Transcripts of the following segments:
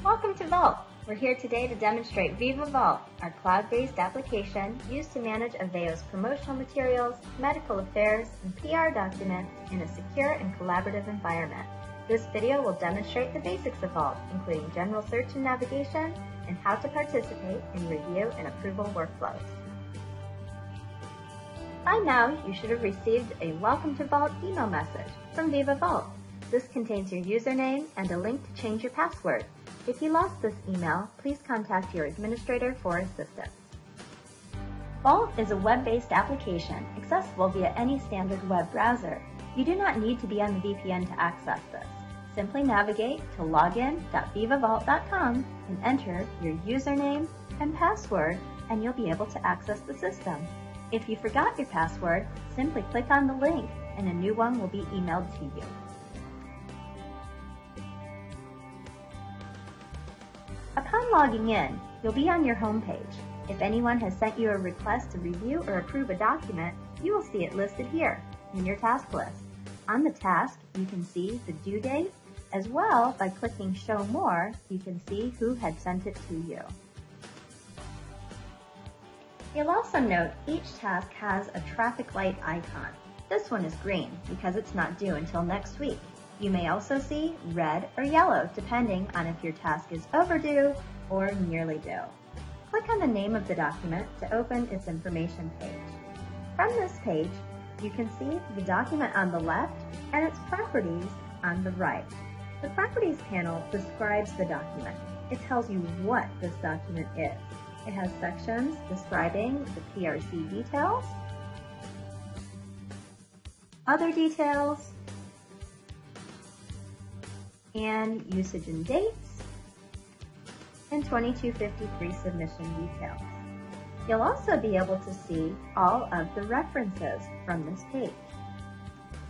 Welcome to Vault. We're here today to demonstrate Viva Vault, our cloud-based application used to manage Aveo's promotional materials, medical affairs, and PR documents in a secure and collaborative environment. This video will demonstrate the basics of Vault, including general search and navigation, and how to participate in review and approval workflows. By now, you should have received a Welcome to Vault email message from Viva Vault. This contains your username and a link to change your password. If you lost this email, please contact your administrator for assistance. Vault is a web-based application accessible via any standard web browser. You do not need to be on the VPN to access this. Simply navigate to login.vivavault.com and enter your username and password, and you'll be able to access the system. If you forgot your password, simply click on the link and a new one will be emailed to you. Upon logging in, you'll be on your home page. If anyone has sent you a request to review or approve a document, you will see it listed here in your task list. On the task, you can see the due date, as well by clicking Show More, you can see who had sent it to you. You'll also note each task has a traffic light icon. This one is green because it's not due until next week. You may also see red or yellow depending on if your task is overdue or nearly due. Click on the name of the document to open its information page. From this page, you can see the document on the left and its properties on the right. The Properties panel describes the document. It tells you what this document is. It has sections describing the PRC details, other details, and usage and dates, and 2253 submission details. You'll also be able to see all of the references from this page.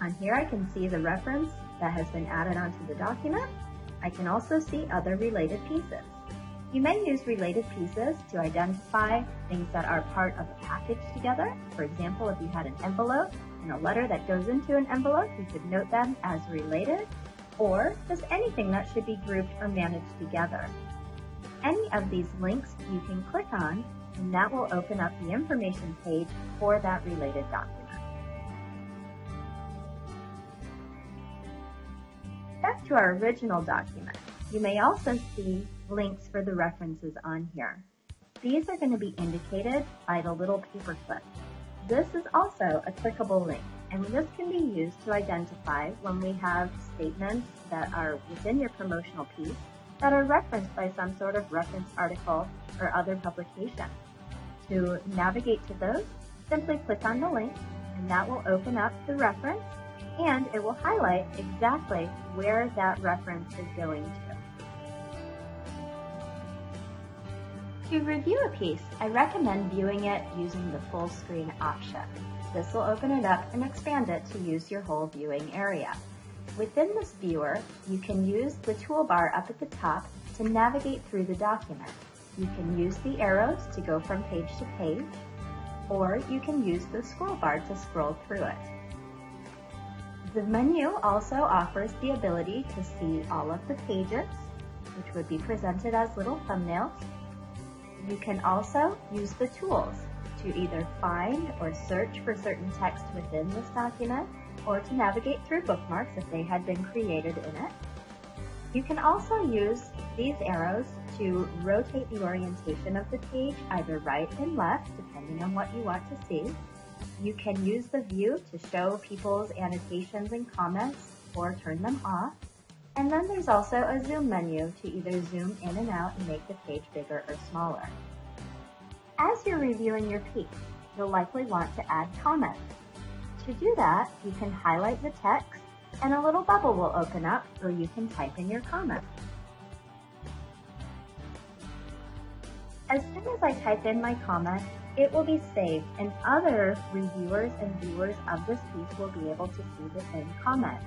On here I can see the reference that has been added onto the document. I can also see other related pieces. You may use related pieces to identify things that are part of a package together. For example, if you had an envelope and a letter that goes into an envelope, you could note them as related, or just anything that should be grouped or managed together. Any of these links you can click on, and that will open up the information page for that related document. Back to our original document, you may also see links for the references on here. These are going to be indicated by the little paper clip. This is also a clickable link, and this can be used to identify when we have statements that are within your promotional piece that are referenced by some sort of reference article or other publication. To navigate to those, simply click on the link, and that will open up the reference, and it will highlight exactly where that reference is going to. To review a piece, I recommend viewing it using the full screen option. This will open it up and expand it to use your whole viewing area. Within this viewer, you can use the toolbar up at the top to navigate through the document. You can use the arrows to go from page to page, or you can use the scroll bar to scroll through it. The menu also offers the ability to see all of the pages, which would be presented as little thumbnails. You can also use the tools to either find or search for certain text within this document, or to navigate through bookmarks if they had been created in it. You can also use these arrows to rotate the orientation of the page either right and left, depending on what you want to see. You can use the view to show people's annotations and comments or turn them off. And then there's also a zoom menu to either zoom in and out and make the page bigger or smaller. As you're reviewing your piece, you'll likely want to add comments. To do that, you can highlight the text and a little bubble will open up where you can type in your comment. As soon as I type in my comment, it will be saved and other reviewers and viewers of this piece will be able to see the same comment.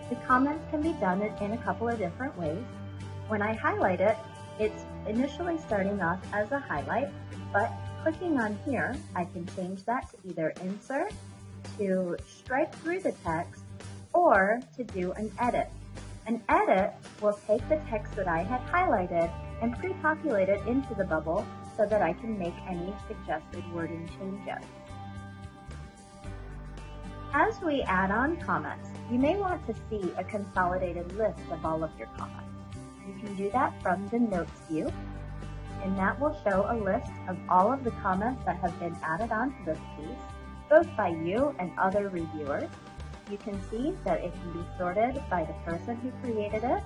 The comments can be done in a couple of different ways. When I highlight it, it's initially starting off as a highlight, but clicking on here, I can change that to either insert, to stripe through the text, or to do an edit. An edit will take the text that I had highlighted and pre-populate it into the bubble so that I can make any suggested wording changes. As we add on comments, you may want to see a consolidated list of all of your comments. You can do that from the Notes view, and that will show a list of all of the comments that have been added onto this piece, both by you and other reviewers. You can see that it can be sorted by the person who created it,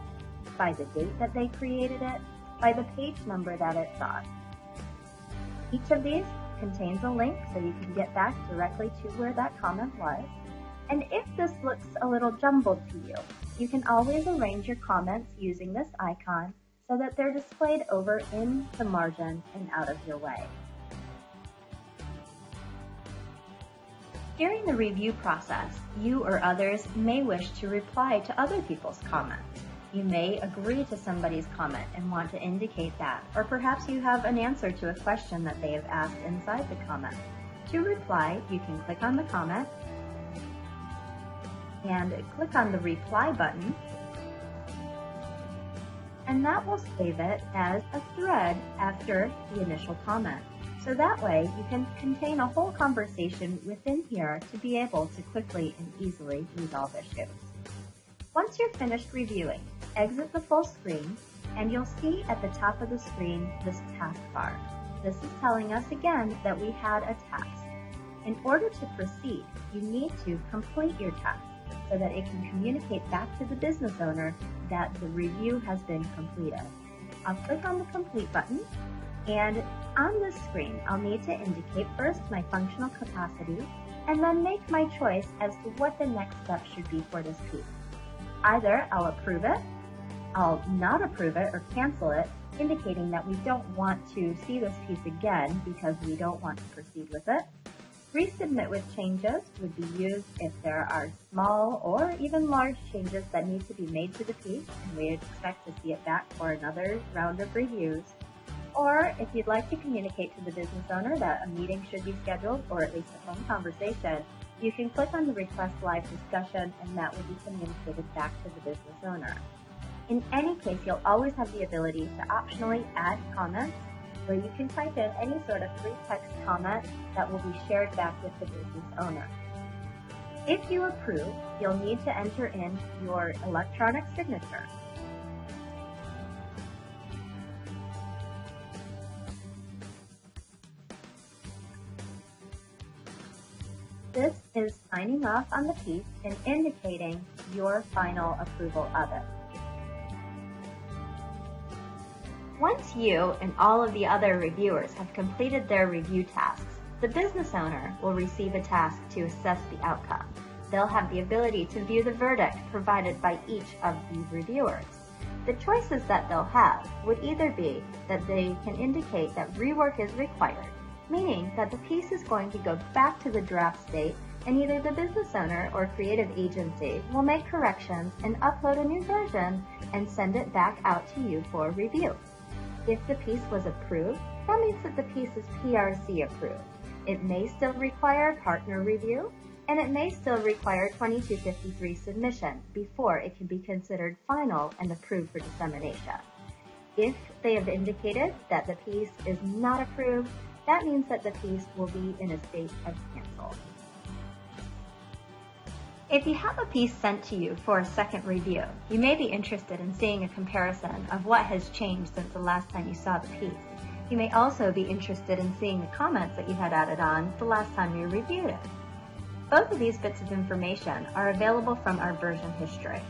by the date that they created it, by the page number that it's on. Each of these contains a link so you can get back directly to where that comment was. And if this looks a little jumbled to you, you can always arrange your comments using this icon so that they're displayed over in the margin and out of your way. During the review process, you or others may wish to reply to other people's comments. You may agree to somebody's comment and want to indicate that, or perhaps you have an answer to a question that they have asked inside the comment. To reply, you can click on the comment and click on the reply button, and that will save it as a thread after the initial comment. So that way you can contain a whole conversation within here to be able to quickly and easily resolve issues. Once you're finished reviewing, exit the full screen and you'll see at the top of the screen this taskbar. This is telling us again that we had a task. In order to proceed, you need to complete your task so that it can communicate back to the business owner that the review has been completed. I'll click on the complete button, and on this screen I'll need to indicate first my functional capacity and then make my choice as to what the next step should be for this piece. Either I'll approve it, I'll not approve it or cancel it, indicating that we don't want to see this piece again because we don't want to proceed with it. Resubmit with changes would be used if there are small or even large changes that need to be made to the piece and we expect to see it back for another round of reviews. Or if you'd like to communicate to the business owner that a meeting should be scheduled or at least a phone conversation, you can click on the Request Live Discussion and that will be communicated back to the business owner. In any case, you'll always have the ability to optionally add comments where you can type in any sort of free text comment that will be shared back with the business owner. If you approve, you'll need to enter in your electronic signature. This is signing off on the piece and indicating your final approval of it. Once you and all of the other reviewers have completed their review tasks, the business owner will receive a task to assess the outcome. They'll have the ability to view the verdict provided by each of the reviewers. The choices that they'll have would either be that they can indicate that rework is required, meaning that the piece is going to go back to the draft state and either the business owner or creative agency will make corrections and upload a new version and send it back out to you for review. If the piece was approved, that means that the piece is PRC approved. It may still require partner review, and it may still require 2253 submission before it can be considered final and approved for dissemination. If they have indicated that the piece is not approved, that means that the piece will be in a state of cancel. If you have a piece sent to you for a second review, you may be interested in seeing a comparison of what has changed since the last time you saw the piece. You may also be interested in seeing the comments that you had added on the last time you reviewed it. Both of these bits of information are available from our version history.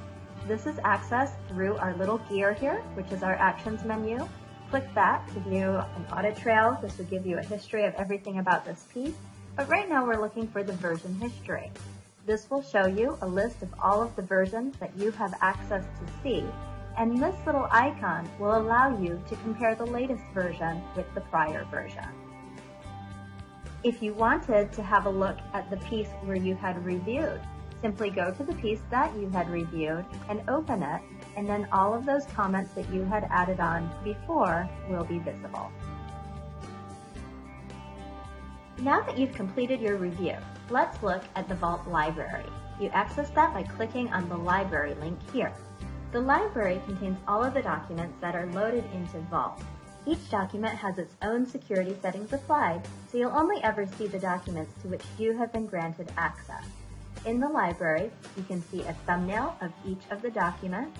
This is accessed through our little gear here, which is our Actions menu. Click that to view an audit trail. This will give you a history of everything about this piece, but right now we're looking for the version history. This will show you a list of all of the versions that you have access to see, and this little icon will allow you to compare the latest version with the prior version. If you wanted to have a look at the piece where you had reviewed, simply go to the piece that you had reviewed and open it, and then all of those comments that you had added on before will be visible. Now that you've completed your review, let's look at the Vault library. You access that by clicking on the library link here. The library contains all of the documents that are loaded into Vault. Each document has its own security settings applied, so you'll only ever see the documents to which you have been granted access. In the library, you can see a thumbnail of each of the documents.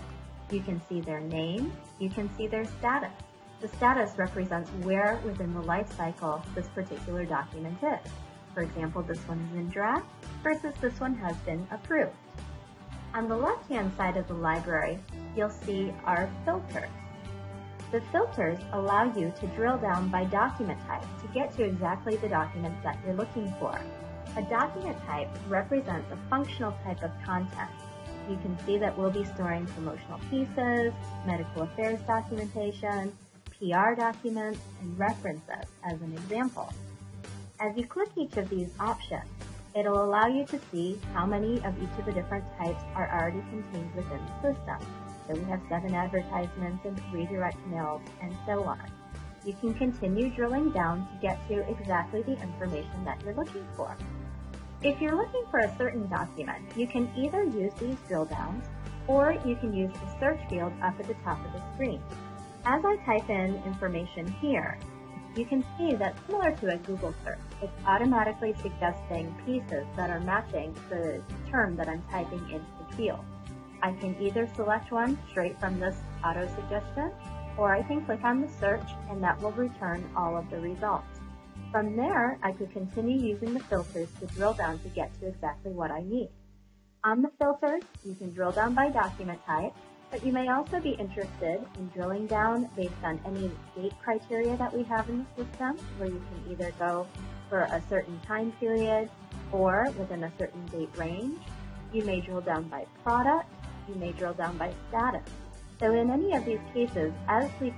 You can see their name. You can see their status. The status represents where within the life cycle this particular document is. For example, this one is in draft versus this one has been approved. On the left-hand side of the library, you'll see our filters. The filters allow you to drill down by document type to get to exactly the documents that you're looking for. A document type represents a functional type of content. You can see that we'll be storing promotional pieces, medical affairs documentation, PR documents, and references as an example. As you click each of these options, it'll allow you to see how many of each of the different types are already contained within the system. So we have 7 advertisements and 3 direct mails, and so on. You can continue drilling down to get to exactly the information that you're looking for. If you're looking for a certain document, you can either use these drill downs, or you can use the search field up at the top of the screen. As I type in information here, you can see that similar to a Google search, it's automatically suggesting pieces that are matching the term that I'm typing into the field. I can either select one straight from this auto suggestion, or I can click on the search and that will return all of the results. From there, I could continue using the filters to drill down to get to exactly what I need. On the filters, you can drill down by document type, but you may also be interested in drilling down based on any date criteria that we have in the system, where you can either go for a certain time period or within a certain date range. You may drill down by product. You may drill down by status. So in any of these cases, as we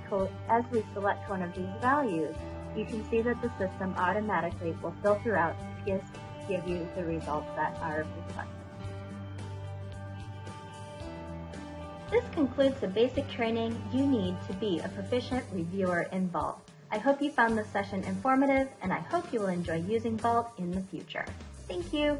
select one of these values, you can see that the system automatically will filter out to just give you the results that are requested. This concludes the basic training you need to be a proficient reviewer in Vault. I hope you found this session informative, and I hope you will enjoy using Vault in the future. Thank you.